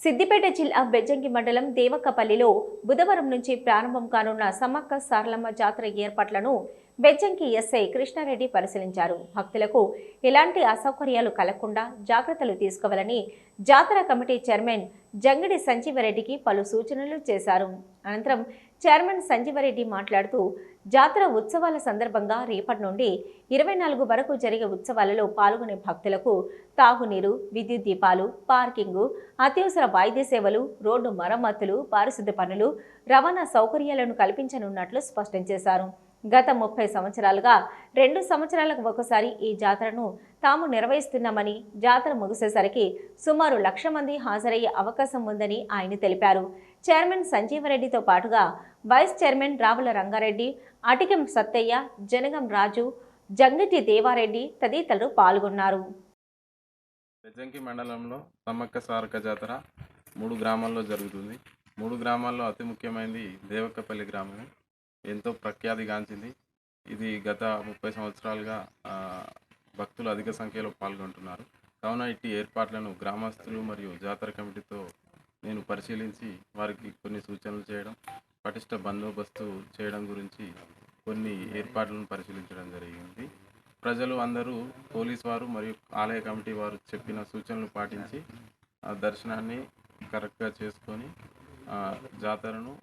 సిద్దిపేట జిల్లా బెజ్జంకి మండలం దేవక్కపల్లిలో బుధవారం నుంచి ప్రారంభం కానున్న సమ్మక్క సారలమ్మ జాతర ఏర్పాట్లను బెజ్జంకి ఎస్ఐ కృష్ణారెడ్డి పరిశీలించారు. భక్తులకు ఎలాంటి అసౌకర్యాలు కలగకుండా జాగ్రత్తలు తీసుకోవాలని జాతర కమిటీ చైర్మన్ జంగిడి సంజీవరెడ్డికి పలు సూచనలు చేశారు. అనంతరం చైర్మన్ సంజీవరెడ్డి మాట్లాడుతూ జాతర ఉత్సవాల సందర్భంగా రేపటి నుండి 24 వరకు జరిగే ఉత్సవాలలో పాల్గొనే భక్తులకు తాగునీరు, విద్యుత్ దీపాలు, పార్కింగు, అత్యవసర వైద్య సేవలు, రోడ్డు మరమ్మతులు, పారిశుద్ధ్య పనులు, రవాణా సౌకర్యాలను కల్పించనున్నట్లు స్పష్టం చేశారు. గత 30 సంవత్సరాలుగా 2 సంవత్సరాలకు ఒకసారి ఈ జాతరను తాము నిర్వహిస్తున్నామని, జాతర ముగిసేసరికి సుమారు 1,00,000 మంది హాజరయ్యే అవకాశం ఉందని ఆయన తెలిపారు. చైర్మన్ సంజీవరెడ్డితో పాటుగా వైస్ చైర్మన్ రావుల రంగారెడ్డి, అటికెం సత్తయ్య, జనగం రాజు, జంగిటి దేవారెడ్డి తదితరులు పాల్గొన్నారు. బెజ్జంకి మండలంలో సమ్మక్క సారక్క జాతర 3 గ్రామాల్లో జరుగుతుంది. 3 గ్రామాల్లో అతి ముఖ్యమైనది దేవక్కపల్లి గ్రామమే. ఎంతో ప్రఖ్యాతిగాంచింది. ఇది గత 30 సంవత్సరాలుగా భక్తులు అధిక సంఖ్యలో పాల్గొంటున్నారు. కావున ఇట్టి ఏర్పాట్లను గ్రామస్తులు మరియు జాతర కమిటీతో నేను పరిశీలించి వారికి కొన్ని సూచనలు చేయడం, పటిష్ట బందోబస్తు చేయడం గురించి కొన్ని ఏర్పాట్లను పరిశీలించడం జరిగింది. ప్రజలు అందరూ పోలీస్ వారు మరియు ఆలయ కమిటీ వారు చెప్పిన సూచనలు పాటించి దర్శనాన్ని కరెక్ట్గా చేసుకొని జాతరను